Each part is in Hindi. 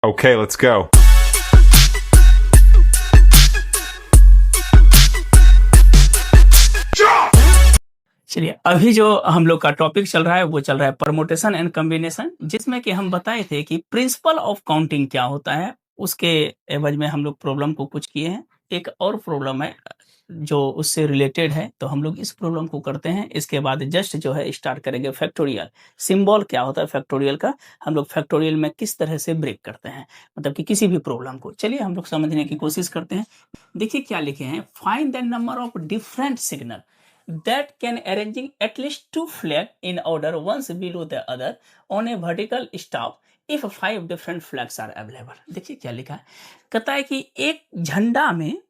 Okay, let's go. चलिए, अभी जो हम लोग का टॉपिक चल रहा है वो चल रहा है परमुटेशन एंड कॉम्बिनेशन, जिसमें कि हम बताए थे कि प्रिंसिपल ऑफ काउंटिंग क्या होता है। उसके एवज में हम लोग प्रॉब्लम को कुछ किए हैं। एक और प्रॉब्लम है जो उससे रिलेटेड है, तो हम लोग इस प्रॉब्लम को करते हैं। इसके बाद जस्ट जो है स्टार्ट करेंगे फैक्टोरियल। सिंबल क्या होता है फैक्टोरियल का, हम लोग फैक्टोरियल में किस तरह से ब्रेक करते हैं, मतलब कि किसी भी प्रॉब्लम को। चलिए हम लोग समझने की कोशिश करते हैं। देखिए क्या लिखे हैं, find the number of different signal that can arranging at least two flag in order ones below the other on a vertical staff if five different flags are available। देखिए क्या लिखा है, कहता है कि एक झंडा में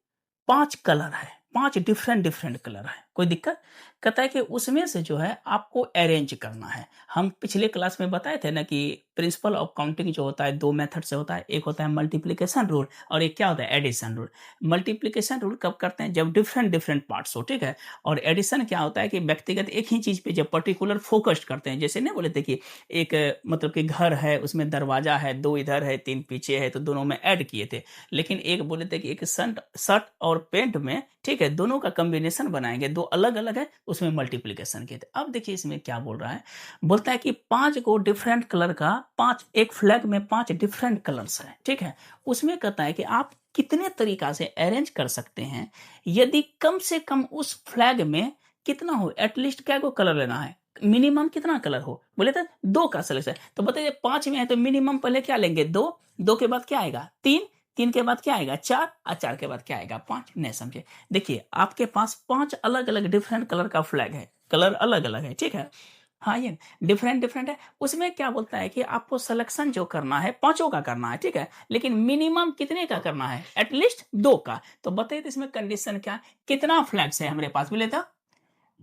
5 कलर है, 5 डिफरेंट डिफरेंट कलर है। कोई दिक्कत, कहता है कि उसमें से जो है आपको अरेंज करना है। हम पिछले क्लास में बताए थे ना कि प्रिंसिपल ऑफ काउंटिंग जो होता है 2 मेथड से होता है। एक होता है मल्टीप्लिकेशन रूल और एक क्या होता है एडिशन रूल। मल्टीप्लिकेशन रूल कब करते हैं, जब डिफरेंट डिफरेंट पार्ट्स हो, ठीक है। और एडिशन क्या होता है कि व्यक्तिगत एक ही चीज पे जब पर्टिकुलर फोकस्ड करते हैं। जैसे नहीं बोले थे कि एक मतलब कि घर है, उसमें दरवाजा है, 2 इधर है 3 पीछे है, तो दोनों में ऐड किए थे। लेकिन एक बोले थे कि एक शर्ट शर्ट और पेंट में, ठीक है, दोनों का कॉम्बिनेशन बनाएंगे, दो अलग अलग है, उसमें मल्टीप्लिकेशन किए थे। अब देखिए इसमें क्या बोल रहा है, बोलता है कि 5 को डिफरेंट कलर का, 5 एक फ्लैग में 5 डिफरेंट कलर्स है, ठीक है। उसमें कहता है कि आप कितने तरीका से अरेंज कर सकते हैं यदि कम से कम उस फ्लैग में कितना हो, एटलीस्ट क्या को कलर लेना है, मिनिमम कितना कलर हो। बोले तो 2 का सिलेक्शन, तो बताइए 5 में है तो मिनिमम पहले क्या लेंगे, 2, 2 के बाद क्या आएगा 3, 3 के बाद क्या आएगा 4 और 4 के बाद क्या आएगा 5। नहीं समझे, देखिए आपके पास 5 अलग अलग डिफरेंट कलर का फ्लैग है, कलर अलग अलग है, ठीक है। हाँ ये डिफरेंट डिफरेंट है। उसमें क्या बोलता है कि आपको सिलेक्शन जो करना है 5 का करना है, ठीक है, लेकिन मिनिमम कितने का करना है, एटलीस्ट 2 का। तो बताइए इसमें कंडीशन क्या है, कितना फ्लैग्स है हमारे पास, बोले तो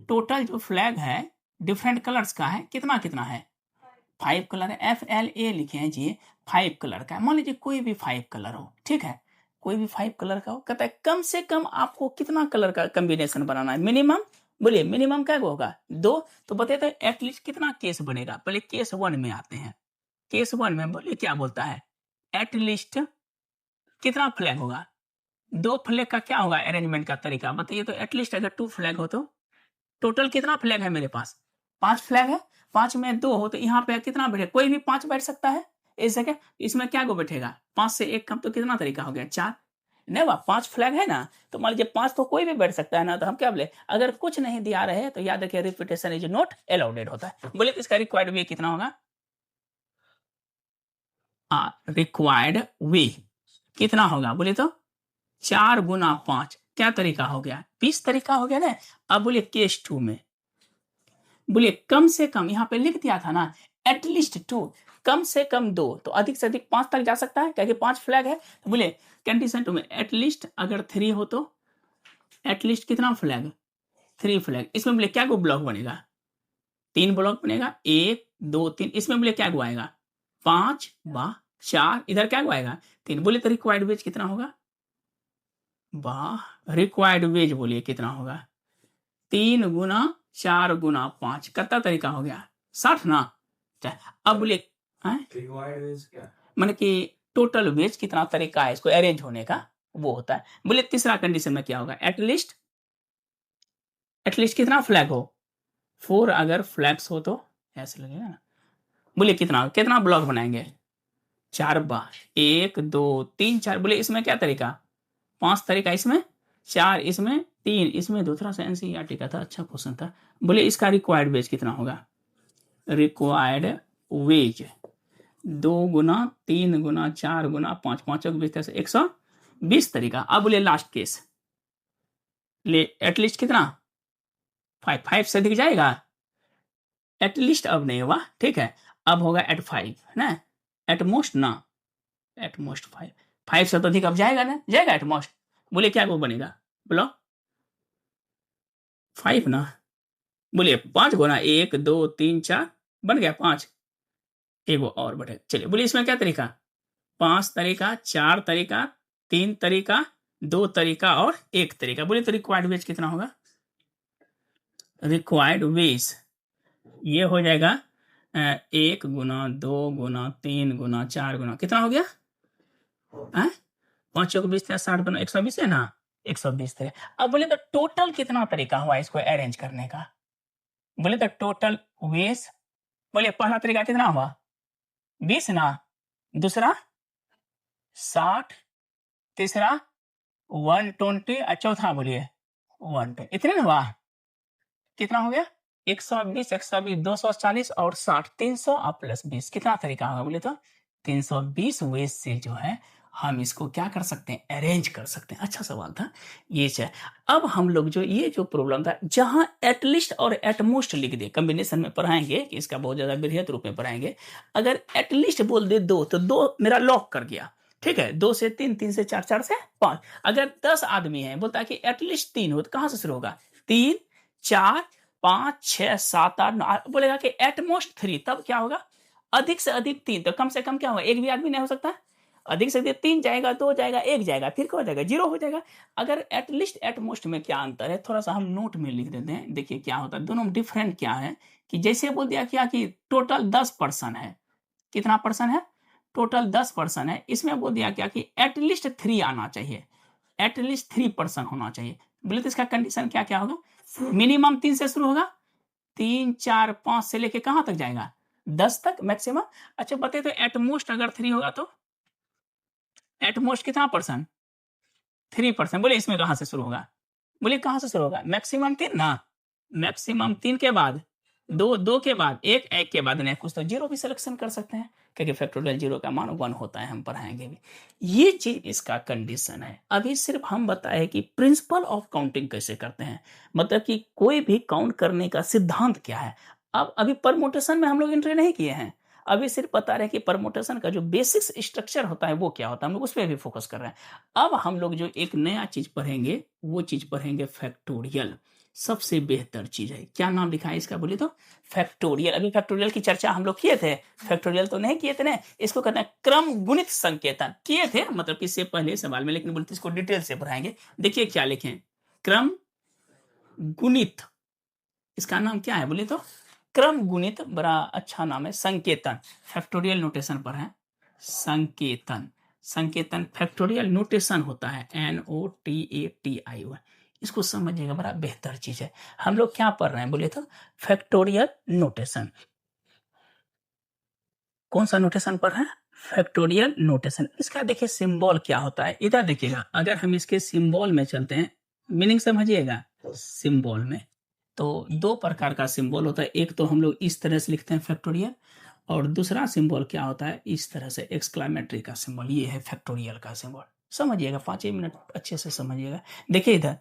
टोटल जो फ्लैग है डिफरेंट कलर्स का है, कितना कितना है 5 कलर है। FLA लिखे हैं जी, 5 कलर का है। मान लीजिए कोई भी 5 कलर हो, ठीक है, कोई भी 5 कलर का हो। कहता है कम से कम आपको कितना कलर का कॉम्बिनेशन बनाना है, मिनिमम। बोलिए मिनिमम क्या होगा 2। तो बताइए तो एटलीस्ट कितना केस बनेगा। पहले केस 1 में आते हैं। केस 1 में बोलिए क्या बोलता है, एटलीस्ट कितना फ्लैग होगा, 2 फ्लैग का क्या होगा अरेंजमेंट का तरीका बताइए। तो एटलीस्ट अगर 2 फ्लैग हो तो टोटल कितना फ्लैग है मेरे पास, 5 फ्लैग है। 5 में 2 हो तो यहाँ पे कितना बैठे, कोई भी 5 बैठ सकता है इस जगह। इसमें क्या को बैठेगा, 5 से 1 कम तो कितना तरीका हो गया 4। नहीं बा 5 फ्लैग है ना, तो मान लीजिए 5 तो कोई भी बैठ सकता है ना। तो हम क्या बोले, अगर कुछ नहीं दिया रहे तो याद रखिए रिपीटेशन इज नॉट अलाउडेड होता है। बोले तो इसका रिक्वायर्ड वे कितना होगा, रिक्वायर्ड वे कितना होगा, बोले तो 4 गुना 5 क्या तरीका हो गया, 20 तरीका हो गया ना। अब बोलिए केस 2 में, बोलिए कम से कम, यहाँ पे लिख दिया था ना एटलीस्ट 2, कम से कम 2, तो अधिक से अधिक 5 तक जा सकता है क्योंकि 5 फ्लैग है। तो बोले कंडीशन 2 में एटलीस्ट अगर 3 हो तो एटलीस्ट कितना फ्लैग, 3 फ्लैग। इसमें बोले क्या को ब्लॉक बनेगा, 3 ब्लॉक बनेगा, 1 2 3। इसमें बोले क्या को आएगा 5 वाह 4, इधर क्या को आएगा 3। बोले तो रिक्वायर्ड वेज कितना होगा, वाह रिक्वायर्ड वेज बोलिए कितना होगा, 3 गुना 4 गुना 5 कितना तरीका हो गया 60 ना। अब बोलिए मैंने कि टोटल वेज कितना तरीका है इसको अरेंज होने का, वो होता है। बोले तीसरा कंडीशन में क्या होगा, एटलीस्ट एटलीस्ट कितना फ्लैग हो, 4 अगर फ्लैग्स हो तो ऐसे लगेगा ना। बोलिए कितना कितना ब्लॉक बनाएंगे, 4 बार 1 2 3 4। बोले इसमें क्या तरीका, 5 तरीका, इसमें 4, इसमें 3, इसमें दूसरा सा एनसीईआरटी का था, अच्छा क्वेश्चन था। बोले इसका रिक्वायर्ड वेज कितना होगा, रिक्वायर्ड वेज 2 गुना 3 गुना 4 गुना 5, 5 बीस से 120 तरीका। अब बोले लास्ट केस ले, एटलीस्ट कितना 5, 5 से दिख जाएगा, एटलीस्ट अब नहीं हुआ, ठीक है, अब होगा एट 5 ना, एट मोस्ट ना, एट मोस्ट 5, 5 से तो अधिक अब जाएगा ना, जाएगा एट मोस्ट। बोले क्या वो बनेगा, बोलो 5 ना। बोलिए 5 गुना 1 2 3 4 बन गया 5, एक वो और बढ़े। चलिए बोलिए इसमें क्या तरीका, 5 तरीका, 4 तरीका, 3 तरीका, 2 तरीका और 1 तरीका। बोलिए तो रिक्वायर्ड वेज कितना होगा, रिक्वायर्ड वेज ये हो जाएगा 1 गुना 2 गुना 3 गुना 4 गुना कितना हो गया हैं? 5 चौक 20 60 बनो 120 है ना, 120 थे। अब बोले तो टोटल कितना तरीका हुआ इसको अरेंज करने का? बोले तो टोटल 20, बोलिए पहला तरीका कितना हुआ? 20 ना, दूसरा 60, तीसरा 120 और चौथा बोलिए 120, इतने ना हुआ? कितना हो गया? 120, 120, 240 और 60, 300 और प्लस 20, कितना तरीका होगा बोले तो? 320 वेज से जो है हम इसको क्या कर सकते हैं? अरेंज कर सकते हैं। अच्छा सवाल था ये है। अब हम लोग जो ये जो प्रॉब्लम था, जहां एटलिस्ट और एटमोस्ट लिख दे, कॉम्बिनेशन में पढ़ाएंगे कि इसका बहुत ज्यादा बृहद रूप में पढ़ाएंगे। अगर एटलिस्ट बोल दे 2 तो 2 मेरा लॉक कर गया, ठीक है। 2 से 3, 3 से 4, 4 से 5। अगर 10 आदमी है, बोलता है कि एटलीस्ट 3 हो, तो कहां से शुरू होगा? 3, 4, 5, 6, 7, 8, 9, बोलेगा कि एटमोस्ट 3, तब क्या होगा? अधिक से अधिक 3, तो कम से कम क्या होगा? एक भी आदमी नहीं हो सकता। अधिक से अधिक 3 जाएगा, 2 जाएगा, 1 जाएगा, फिर क्या हो जाएगा? 0 हो जाएगा। अगर एटलीस्ट एटमोस्ट में क्या अंतर है, थोड़ा सा हम नोट में लिख देते हैं। देखिए क्या होता है, दोनों डिफरेंट क्या है कि जैसे बोल दिया क्या कि टोटल 10 पर्सन है। कितना पर्सन है? टोटल 10 पर्सन है। इसमें बोल दिया क्या कि एटलीस्ट 3 आना चाहिए, एटलीस्ट 3 पर्सन होना चाहिए। बोले तो इसका कंडीशन क्या क्या होगा? मिनिमम 3 से शुरू होगा, 3, 4, 5 से लेके कहां तक जाएगा? 10 तक मैक्सिमम। अच्छा बताइए तो एटमोस्ट अगर 3 होगा तो एटमोस्ट कितना पर्सन? 3%। बोले इसमें कहां से शुरू होगा? बोले कहां से शुरू होगा? मैक्सिमम 3 ना, मैक्सिमम 3 के बाद 2, 2 के बाद 1, 1 के बाद नहीं कुछ, तो 0 भी सिलेक्शन कर सकते हैं, क्योंकि फैक्टोरियल 0 का मान 1 होता है, हम पढ़ाएंगे भी। ये चीज इसका कंडीशन है। अभी सिर्फ हम बताए कि प्रिंसिपल ऑफ काउंटिंग कैसे करते हैं, मतलब कि कोई भी काउंट करने का सिद्धांत क्या है। अब अभी परमुटेशन में हम लोग एंट्री नहीं किए हैं, अभी सिर्फ बता रहे हैं कि परमुटेशन का जो बेसिक्स स्ट्रक्चर होता है वो क्या होता है, हम लोग उस पर भी फोकस कर रहे हैं। अब हम लोग जो एक नया चीज पढ़ेंगे, वो चीज पढ़ेंगे फैक्टोरियल। सबसे बेहतर चीज है, क्या नाम लिखा है इसका बोले तो? फैक्टोरियल। अभी फैक्टोरियल की चर्चा हम लोग किए थे, फैक्टोरियल तो नहीं किए थे ना। इसको कहते हैं क्रम गुणित संकेतन, किए थे मतलब इससे पहले सवाल में, लेकिन बोलते इसको डिटेल से पढ़ाएंगे। देखिए क्या लिखें, क्रम गुणित, इसका नाम क्या है बोले तो? क्रम गुणित, बड़ा अच्छा नाम है। संकेतन, फैक्टोरियल नोटेशन पर है। संकेतन, संकेतन फैक्टोरियल नोटेशन होता है, NOTATI। इसको समझिएगा, बड़ा बेहतर चीज है। हम लोग क्या पढ़ रहे हैं बोले तो? Factorial notation. कौन सा नोटेशन पढ़ रहे हैं? Factorial notation. इसका देखिए सिंबल क्या होता है, इधर देखिएगा। अगर हम इसके सिंबल में चलते हैं, मीनिंग समझिएगा। सिंबल में तो 2 प्रकार का सिंबल होता है। एक तो हम लोग इस तरह से लिखते हैं फैक्टोरियल, और दूसरा सिंबल क्या होता है? इस तरह से एक्सक्लेमेटरी का सिंबल। ये है फैक्टोरियल का सिंबल। समझिएगा, 5 ही मिनट अच्छे से समझिएगा। देखिए इधर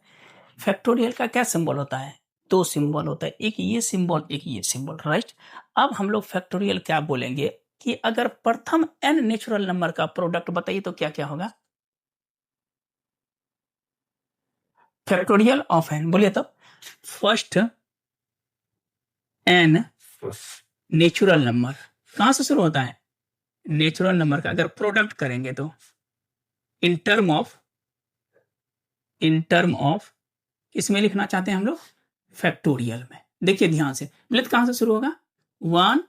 फैक्टोरियल का क्या सिंबल होता है? 2 सिंबल होता है, एक ये सिंबल, एक ये सिंबल, राइट। अब हम लोग फैक्टोरियल क्या बोलेंगे कि अगर प्रथम n नेचुरल नंबर का प्रोडक्ट बताइए तो क्या क्या होगा? फैक्टोरियल ऑफ n बोलिए तो? फर्स्ट n नेचुरल नंबर कहां से शुरू होता है? नेचुरल नंबर का अगर प्रोडक्ट करेंगे तो इन टर्म ऑफ इसमें लिखना चाहते हैं हम लोग फैक्टोरियल में। देखिए ध्यान से, बोले तो कहां से शुरू होगा? 1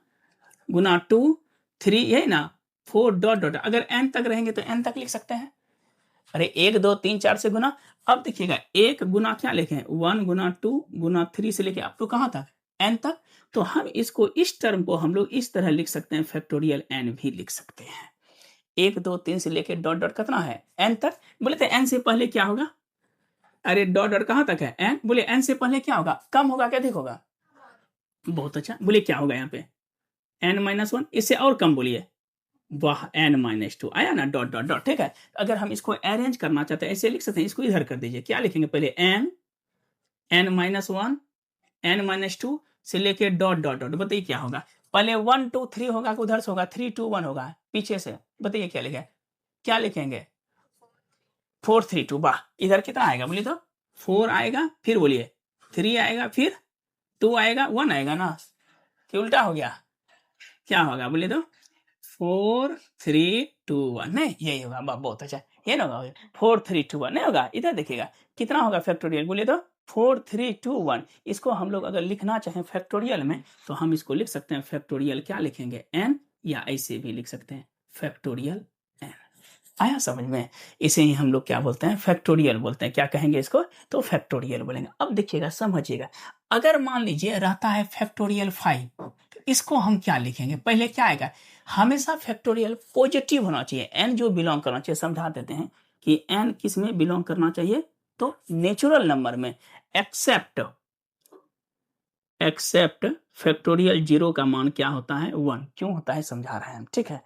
गुना 2, 3, यही ना, 4 डॉट डॉट, अगर n तक रहेंगे तो n तक लिख सकते हैं। अरे 1, 2, 3, 4 से गुना। अब देखिएगा 1 गुना क्या लिखें? 1 गुना 2 गुना 3 से लेके अप टू कहां तक? n तक। तो हम इसको, इस टर्म को हम लोग इस तरह लिख सकते हैं, फैक्टोरियल n भी लिख सकते हैं। 1, 2, 3 से लेके डॉट डॉट कितना है? n तक। बोले तो n से पहले क्या होगा? अरे डॉट डॉट कहां तक है? n। बोले n से पहले क्या होगा? कम होगा क्या? अधिक होगा? बहुत अच्छा। बोले क्या होगा यहाँ पे? n-1। इससे और कम बोलिए, वाह, n-2 आया ना, डॉट डॉट डॉट, ठीक है। अगर हम इसको अरेंज करना चाहते हैं, ऐसे लिख सकते हैं। इसको इधर कर दीजिए, क्या लिखेंगे? पहले n-1, n-2 से लेके डॉट डॉट डॉट। बताइए क्या होगा? पहले 1, 2, 3 होगा कि उधर से होगा? 3, 2, 1 होगा पीछे से। बताइए क्या लिखे, क्या लिखेंगे? 4, 3, 2। वाह, इधर कितना आएगा बोलिए तो? 4 आएगा, फिर बोलिए 3 आएगा, फिर 2 आएगा, 1 आएगा ना, कि उल्टा हो गया? क्या होगा बोलिए तो? 4, 3, 2, 1। नहीं, यही होगा। बहुत अच्छा, ये ना होगा 4, 3, 2, 1 नहीं होगा। इधर देखिएगा कितना होगा फैक्टोरियल बोलिए तो? 4, 3, 2, 1। इसको हम लोग अगर लिखना चाहें फैक्टोरियल में, तो हम इसको लिख सकते हैं फैक्टोरियल, क्या लिखेंगे? n, या ऐसे भी लिख सकते हैं फैक्टोरियल n। आया समझ में? इसे ही हम लोग क्या बोलते हैं, फैक्टोरियल बोलते हैं। क्या कहेंगे इसको? तो फैक्टोरियल बोलेंगे। अब देखिएगा, समझिएगा, अगर मान लीजिए रहता है फैक्टोरियल 5, तो इसको हम क्या लिखेंगे? पहले क्या आएगा? हमेशा फैक्टोरियल पॉजिटिव होना चाहिए, एन जो बिलोंग करना चाहिए। समझा देते हैं कि एन किस में बिलोंग करना चाहिए? तो नेचुरल नंबर में। एक्सेप्ट एक्सेप्ट फैक्टोरियल 0 का मान क्या होता है? 1। क्यों होता है समझा रहे हैं हम, ठीक है।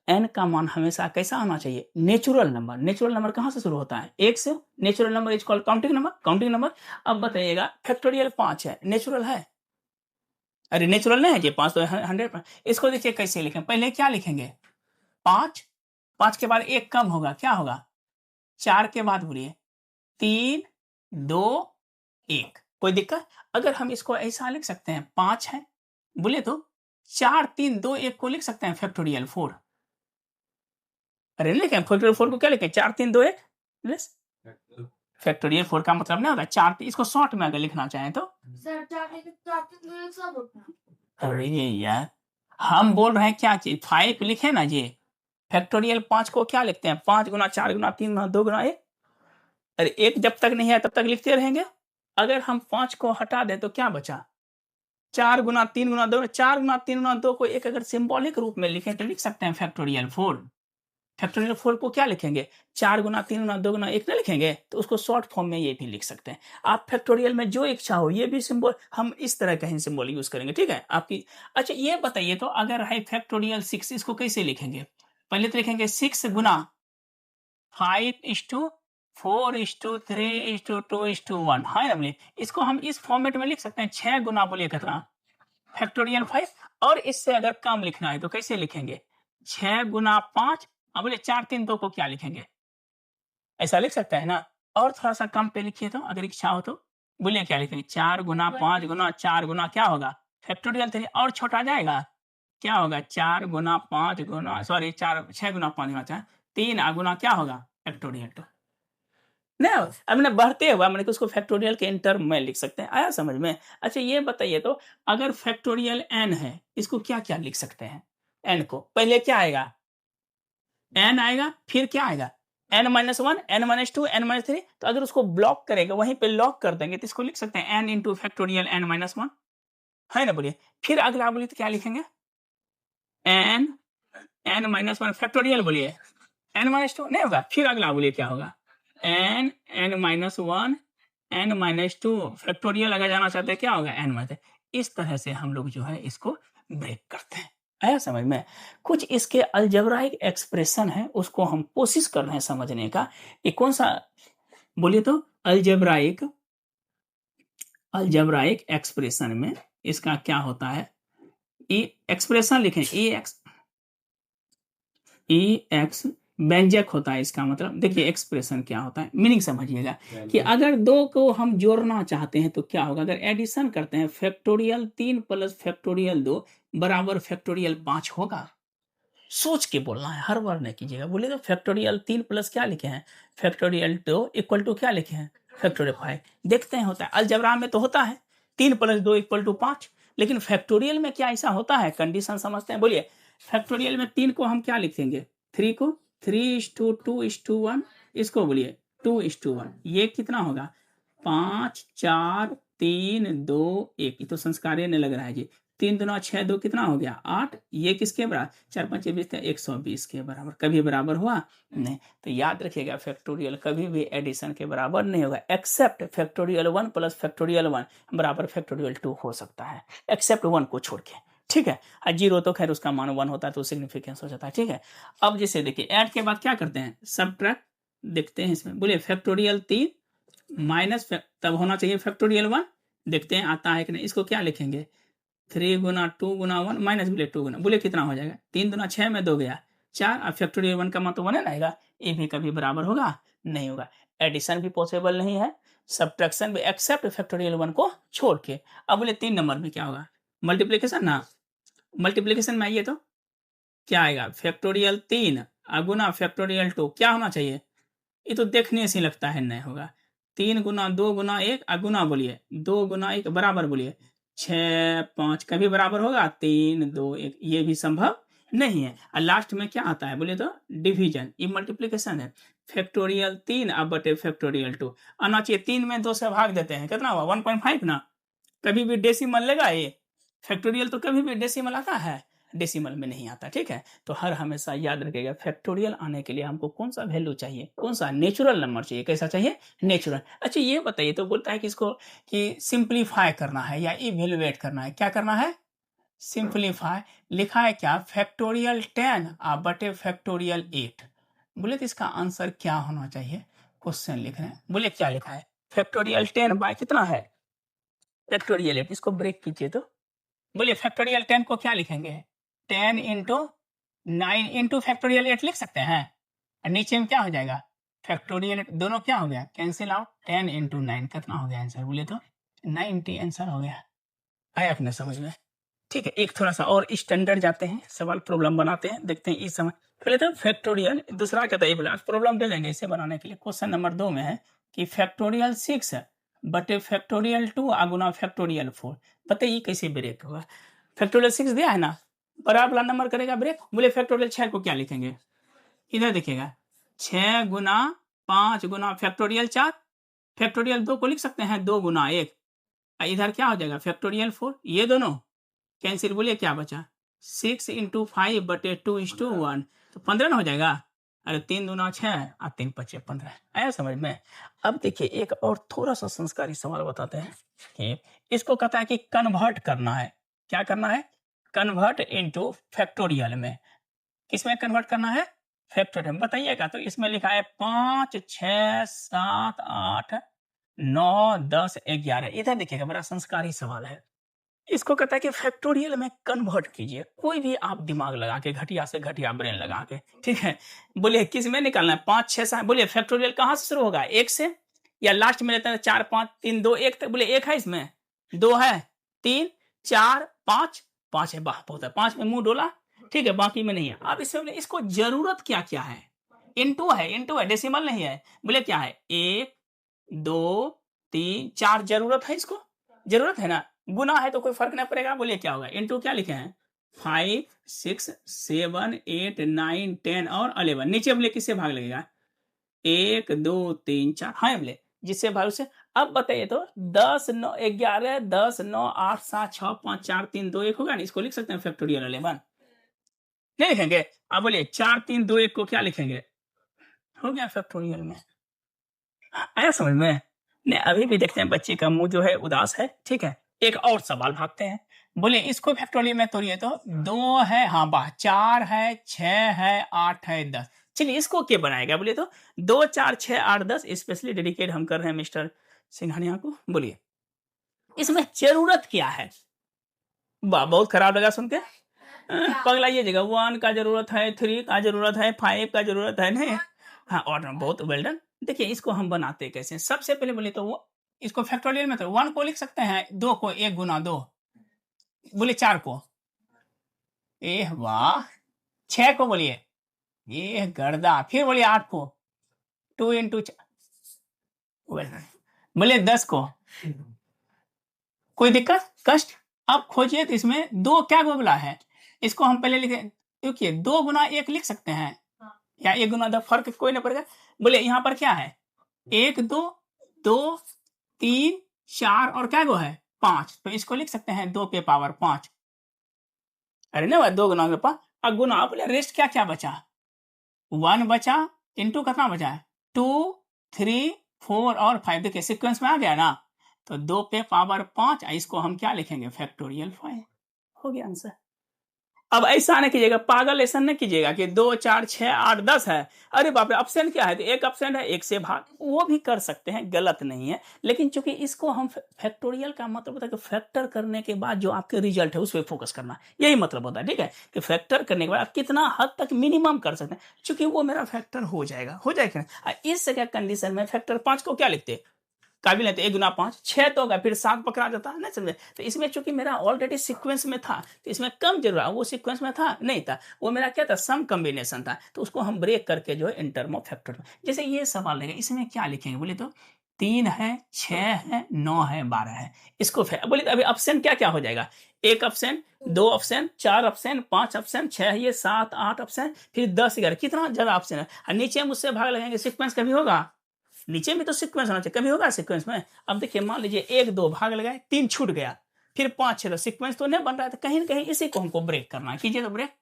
एन का मान हमेशा कैसा होना चाहिए? Natural number. नेचुरल नंबर कहां से शुरू होता है? 1 से। Natural number is called counting number. Counting number. अब बताइएगा, फैक्टोरियल 5 है, नेचुरल है? अरे नेचुरल नहीं है जी, 5 तो 100। इसको देखिए कैसे लिखें, पहले क्या लिखेंगे? 5। 5 के बाद 1 कम होगा, क्या होगा? 4 के बाद बोलिए 3 2 1। कोई दिक्कत? अगर हम इसको ऐसा लिख सकते हैं, 5 है बोले तो 4 3 2 1 को लिख सकते हैं फैक्टोरियल 4। अरे लिखें फैक्टोरियल 4 को क्या लिखें? 4 3 2 1। यस। फैक्टोरियल 4 का मतलब ना होता है 4। इसको शॉर्ट में अगर लिखना चाहें तो सर 4 सब होता है। अरे यार, हम बोल रहे हैं क्या चीज? 5 लिखे ना जी। फैक्टोरियल 5 को क्या लिखते हैं? 5 गुना 4 गुना 3 गुना 2 गुना 1। अरे 1 जब तक नहीं है तब तक लिखते रहेंगे। अगर हम 5 को हटा दें तो क्या बचा? 4 गुना 3 गुना 2। 4 गुना 3 गुना 2 को एक अगर सिंबॉलिक रूप में लिखें तो लिख सकते हैं फैक्टोरियल 4। फैक्टोरियल 4 को क्या लिखेंगे? 4 गुना 3 गुना 2 गुना 1 ना लिखेंगे, तो उसको शॉर्ट फॉर्म में ये भी लिख सकते हैं। आप फैक्टोरियल में जो इच्छा हो, ये भी सिंबल हम इस तरह का ही सिंबल यूज करेंगे, ठीक है आपकी। अच्छा ये बताइए, तो अगर है फैक्टोरियल 6, इसको कैसे लिखेंगे? पहले तो लिखेंगे 6 गुना 5:4:3:2:1। हाँ ना बोलिए, इसको हम इस फॉर्मेट में लिख सकते हैं। 6 गुना बोलिए कितना? फैक्टोरियल 5। और इससे अगर कम लिखना है तो कैसे लिखेंगे? 6 गुना 5। अब बोले 4 3 2 को क्या लिखेंगे? ऐसा लिख सकता है ना। और थोड़ा सा कम पे लिखिए तो, अगर इच्छा हो तो बोलिए क्या लिखेंगे? 4 गुना 5 गुना 4 गुना क्या होगा? फैक्टोरियल 3। और छोटा जाएगा, क्या होगा? 4 गुना 5 गुना सॉरी 4 6 गुना 5 गुना 4 3 गुना क्या होगा? फैक्टोरियल 2। नहीं, अब मैंने बढ़ते हुआ मैंने उसको फैक्टोरियल के इन टर्म में लिख सकते हैं। आया समझ में? अच्छा ये बताइए, तो अगर फैक्टोरियल n है, इसको क्या क्या लिख सकते हैं? n को पहले क्या आएगा? n आएगा, फिर क्या आएगा? n-1 n-2 n-3। तो अगर उसको ब्लॉक करेंगे, वहीं पे लॉक कर देंगे, तो इसको लिख सकते हैं n इंटू फैक्टोरियल n-1, है ना बोलिए। फिर अगला बोलिए तो क्या लिखेंगे? n n-1 फैक्टोरियल बोलिए, n-2 नहीं होगा। फिर अगला बोलिए क्या होगा? n n-1 n-2 फैक्टोरियल अगर जाना चाहते हैं क्या होगा? n-। इस तरह से हम लोग जो है इसको ब्रेक करते हैं। आया समझ में? कुछ इसके अलजेब्राइक एक्सप्रेशन है, उसको हम कोशिश कर रहे हैं समझने का। ये कौन सा बोलिए तो? अलजेब्राइक अलजेब्राइक एक्सप्रेशन में इसका क्या होता है? ई एक्सप्रेशन लिखें, ई एक्स व्यंजक होता है। इसका मतलब देखिए एक्सप्रेशन क्या होता है, मीनिंग समझिएगा कि अगर दो को हम जोड़ना चाहते हैं तो क्या होगा? अगर एडिशन करते हैं, फैक्टोरियल 3 प्लस फैक्टोरियल 2 बराबर फैक्टोरियल 5 होगा। सोच के बोलना है, हर बार नहीं कीजिएगा। बोले तो फैक्टोरियल 3 प्लस क्या लिखे हैं? फैक्टोरियल 2 इक्वल टू क्या लिखे हैं? फैक्टोरियल 5। देखते हैं होता है, अलजबरा में तो होता है 3 प्लस 2 इक्वल टू 5, लेकिन फैक्टोरियल में क्या ऐसा होता है? कंडीशन समझते हैं, बोलिए। फैक्टोरियल में 3 को हम क्या लिखेंगे? 3 को 3:2:1। इसको बोलिए 2:1। ये कितना होगा? 5 4 3 2 1। ये तो संस्कार्य ने लग रहा है जी। 3 दूना 6 2 कितना हो गया? 8। ये किसके बराबर? 4 5 20 120 के बराबर। कभी बराबर हुआ नहीं। तो याद रखिएगा, फैक्टोरियल कभी भी एडिशन के बराबर नहीं होगा, एक्सेप्ट फैक्टोरियल 1 प्लस फैक्टोरियल 1 बराबर फैक्टोरियल 2 हो सकता है, एक्सेप्ट 1 को छोड़ के, ठीक है। और 0 तो खैर उसका मान 1 होता है तो सिग्निफिकेंस हो जाता है, ठीक है। अब जैसे देखिए, ऐड के बाद क्या करते हैं? सबट्रैक्ट। देखते हैं इसमें, बोलिए फैक्टोरियल 3 माइनस तब होना चाहिए फैक्टोरियल 1। देखते हैं आता है कि नहीं। इसको क्या लिखेंगे? 3 गुना 2 गुना 1 माइनस बोले 2 गुना, बोले कितना हो जाएगा? 3 दुना 6 में 2 गया 4। अब फैक्टोरियल 1 का मान तो 1 है ना आएगा। ये भी कभी बराबर होगा नहीं होगा। एडिशन भी पॉसिबल नहीं है, सब्ट्रैक्शन भी, एक्सेप्ट फैक्टोरियल 1 को छोड़ के। अब बोले 3 नंबर में क्या होगा? मल्टीप्लीकेशन ना। मल्टीप्लीकेशन में आइए तो क्या आएगा? फैक्टोरियल 3 गुना फैक्टोरियल 2 क्या होना चाहिए? ये तो देखने से लगता है नहीं होगा। 3 गुना 2 गुना 1 गुना बोलिए 2 गुना 1 बराबर बोलिए 6 5। कभी बराबर होगा? 3 2 1, ये भी संभव नहीं है। और लास्ट में क्या आता है बोले तो डिवीजन, ये मल्टीप्लिकेशन है। फैक्टोरियल 3 अब बटे फैक्टोरियल 2 आना चाहिए। 3 में 2 से भाग देते हैं, कितना हुआ 1.5 ना। कभी भी डेसिमल लेगा ये, फैक्टोरियल तो कभी भी डेसिमल आता है, डेसिमल में नहीं आता। ठीक है, तो हर हमेशा याद रखिएगा फैक्टोरियल आने के लिए हमको कौन सा वैल्यू चाहिए, कौन सा नेचुरल नंबर चाहिए। कैसा चाहिए, नेचुरल। अच्छा ये बताइए, तो बोलता है कि इसको कि सिंप्लीफाई करना है या इवेलुएट करना है, क्या करना है, सिंप्लीफाई। लिखा है क्या, फैक्टोरियल 10 बटे फैक्टोरियल 8। बोले तो इसका आंसर क्या होना चाहिए, क्वेश्चन लिख रहे हैं। बोले क्या लिखा है, फैक्टोरियल 10 बाय कितना है फैक्टोरियल 8। इसको ब्रेक कीजिए तो बोलिए फैक्टोरियल 10 को क्या लिखेंगे, 10 इंटू 9 इंटू फैक्टोरियल 8 लिख सकते हैं। और नीचे में क्या हो जाएगा, फैक्टोरियल 8 दोनों क्या हो गया, कैंसिल आउट। 10 इंटू 9 कितना हो गया आंसर, बोले तो 90 आंसर हो गया। आया अपने समझ में। ठीक है, एक थोड़ा सा और स्टैंडर्ड जाते हैं, सवाल प्रॉब्लम बनाते हैं, देखते हैं इस समय। पहले तो फैक्टोरियल, दूसरा कहता है बोला प्रॉब्लम दे देंगे इसे बनाने के लिए। क्वेश्चन नंबर 2 में है कि फैक्टोरियल 6 बटे फैक्टोरियल 2 गुना फैक्टोरियल 4। बताइए कैसे ब्रेक होगा। फैक्टोरियल 6 दिया है ना, बराबर वाला नंबर करेगा ब्रेक। बोले फैक्टोरियल 6 को क्या लिखेंगे, इधर देखिएगा 6 गुना 5 गुना फैक्टोरियल 4, फैक्टोरियल 2 को लिख सकते हैं 2 गुना 1। इधर क्या हो जाएगा फैक्टोरियल 4, ये दोनों कैंसिल। बोलिए क्या बचा, 6 इंटू 5 बटे 2:1, तो 15 ना हो जाएगा। अरे 3 दूना 6 और 3 पचे 15। आया समझ में। अब देखिए एक और थोड़ा सा संस्कारी सवाल बताते हैं कि इसको कहता है कि कन्वर्ट करना है। क्या करना है, कन्वर्ट इनटू फैक्टोरियल में। किसमें कन्वर्ट करना है, फैक्टोरियल में। बताइएगा तो इसमें लिखा है 5 6 7 8 9 10 11। इधर देखिएगा बड़ा संस्कारी सवाल है। इसको कहता है कि फैक्टोरियल में कन्वर्ट कीजिए, कोई भी आप दिमाग लगा के, घटिया से घटिया ब्रेन लगा के। ठीक है, बोलिए किस में निकालना है, 5 6 7। बोलिए फैक्टोरियल कहां से शुरू होगा, 1 से, या लास्ट में लेते हैं 4 5 3 2 1 तक। बोले 1 है इसमें, 2 है, 3 4 5, 5 है, वाह बहुत है, 5 में मुंह डोला। ठीक है, बाकी में नहीं है। अब इसमें बोले इसको जरूरत क्या क्या है, इनटू है, इनटू है, डेसिमल नहीं है। बोले क्या है, 1 2 3 4 जरूरत है, इसको जरूरत है ना। गुना है तो कोई फर्क नहीं पड़ेगा। बोलिए क्या होगा, इनटू क्या लिखे हैं, 5 6 7 8 9 10 और 11। नीचे बोले किससे भाग लगेगा, 1 2 3 4। हाँ बोले जिससे भाग उसे। अब बताइए तो 10 9 11 10 9 8 7 6 5 4 3 2 1 होगा ना, इसको लिख सकते हैं फैक्टोरियल 11। नहीं लिखेंगे। अब बोलिए 4 3 2 1 को क्या लिखेंगे, हो गया फैक्टोरियल में। आया समझ में। नहीं अभी भी देखते हैं बच्चे का मुंह जो है उदास है। ठीक है, एक और सवाल भागते हैं। बोले इसको फैक्टोरियल में तोड़िए तो 2 है, हाँ वाह, 4 है, 6 है, 8 है, 10। चलिए इसको क्या बनाएगा, बोलिए तो 2 4 6 8 10 स्पेशली डेडिकेट हम कर रहे हैं मिस्टर सिंघानिया को। बोलिए इसमें जरूरत क्या है। वाह बहुत खराब लगा सुन के, पगलाइएगा। 1 का जरूरत है, 3 का जरूरत है, 5 का जरूरत है, नहीं। हाँ और बहुत वेल डन। देखिए इसको हम बनाते कैसे हैं? सबसे पहले बोले तो वो इसको फैक्टोरियल में तो 1 को लिख सकते हैं, 2 को 1 गुना 2, बोले 4 को, ए वाह, 6 को बोलिए, ये गर्दा, फिर बोलिए 8 को 2 इंटू, बोले 10 को, कोई दिक्कत कष्ट। अब खोजिए तो इसमें 2 क्या बोला है, इसको हम पहले लिखे, क्योंकि 2 गुना 1 लिख सकते हैं या 1 गुना 2, फर्क कोई नहीं पड़ेगा। बोले यहाँ पर क्या है, 1 2 2 3 4 और क्या गो है 5, तो इसको लिख सकते हैं 2 पे पावर 5। अरे ना 2 गुना 5 अब गुना, बोले रेस्ट क्या क्या बचा, 1 बचा, इंटू कितना बचा है 2 3 4 और 5। देखिए सीक्वेंस में आ गया ना, तो 2 पे पावर 5, इसको हम क्या लिखेंगे फैक्टोरियल 5। हो गया आंसर। अब ऐसा नहीं कीजिएगा, पागल ऐसा नहीं कीजिएगा कि 2 4 6 8 10 है, अरे बाप रे ऑप्शन क्या है, तो एक ऑप्शन है, एक से भाग, वो भी कर सकते हैं, गलत नहीं है। लेकिन चूंकि इसको हम फैक्टोरियल का मतलब होता है कि फैक्टर करने के बाद जो आपके रिजल्ट है उस पर फोकस करना, यही मतलब होता है। ठीक है, कि फैक्टर करने के बाद आप कितना हद तक मिनिमम कर सकते हैं, चूंकि वो मेरा फैक्टर हो जाएगा, हो जाएगा। इस जगह कंडीशन में फैक्टर 5 को क्या लिखते, काबिल है तो 1 गुना 5 6 तो होगा, फिर 7 पकड़ा जाता है ना, समझे। तो इसमें चूंकि मेरा ऑलरेडी सीक्वेंस में था, तो इसमें कम जरूर, वो सीक्वेंस में था नहीं था, वो मेरा क्या था सम कॉम्बिनेशन था, तो उसको हम ब्रेक करके जो है इन टर्म ऑफ फैक्टर। जैसे ये सवाल रहेगा, इसमें क्या लिखेंगे, बोले तो 3 है 6 है 9 है 12 है, इसको बोले तो अभी ऑप्शन क्या क्या हो जाएगा, एक ऑप्शन, 2 ऑप्शन, 4 ऑप्शन, 5 ऑप्शन, 6 ये 7 8 ऑप्शन, फिर 10 11 कितना ज्यादा ऑप्शन है। और नीचे हम उससे भाग लगाएंगे, सीक्वेंस कभी होगा? नीचे में तो सीक्वेंस होना चाहिए, कभी होगा सीक्वेंस में? अब देखिए मान लीजिए 1 2 भाग लगाए, 3 छूट गया, फिर 5 6 तो सीक्वेंस तो नहीं बन रहा है, तो कहीं ना कहीं इसी को हमको ब्रेक करना है। कीजिए तो ब्रेक।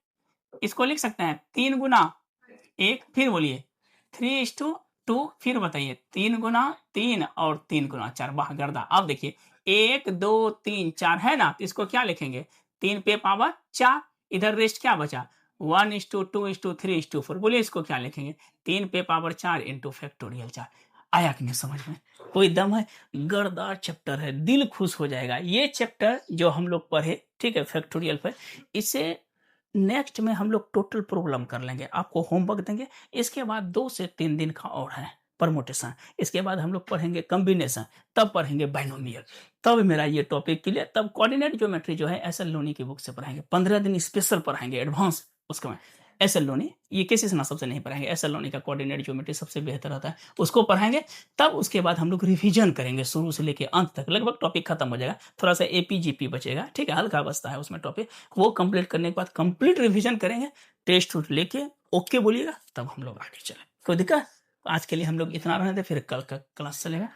इसको लिख सकते हैं 3 गुना 1, फिर बोलिए 3:2, फिर बताइए 3 गुना 3 और 3 गुना 4, वाह गर्दा। अब देखिए 1 2 3 4 है ना, तो इसको क्या लिखेंगे? 3 पे पावर 4, इधर रेस्ट क्या बचा? 1:2:3:4, बोलिए इसको क्या लिखेंगे? 3 पे पावर 4 इंटू फैक्टोरियल 4। आया कि नहीं समझ में? कोई दम है? गर्दा चैप्टर है, दिल खुश हो जाएगा। ये चैप्टर जो हम लोग पढ़े, ठीक है, फैक्टोरियल पर, इसे नेक्स्ट में हम लोग टोटल प्रॉब्लम कर लेंगे, आपको होमवर्क देंगे। इसके बाद 2 से 3 दिन का और है परमोटेशन, इसके बाद हम लोग पढ़ेंगे कॉम्बिनेशन, तब पढ़ेंगे बाइनोमियल, तब मेरा ये टॉपिक क्लियर, तब कोऑर्डिनेट ज्योमेट्री जो है एसएल लोनी की बुक से पढ़ाएंगे। 15 दिन स्पेशल पढ़ाएंगे एडवांस, उसके बाद एसएल लोनी, ये किसी से ना सबसे नहीं पढ़ाएंगे, एसएल लोनी का कोऑर्डिनेट ज्योमेट्री सबसे बेहतर होता है, उसको पढ़ाएंगे। तब उसके बाद हम लोग रिवीजन करेंगे शुरू से लेके अंत तक, लगभग टॉपिक खत्म हो जाएगा, थोड़ा सा एपीजीपी बचेगा, ठीक है, हल्का बचता है उसमें टॉपिक, वो कंप्लीट करने के बाद कंप्लीट रिवीजन करेंगे, टेस्ट लेके ओके बोलिएगा, तब हम लोग आगे चले। कोई दिक्कत? आज के लिए हम लोग इतना रहने दे, फिर कल का क्लास चलेगा।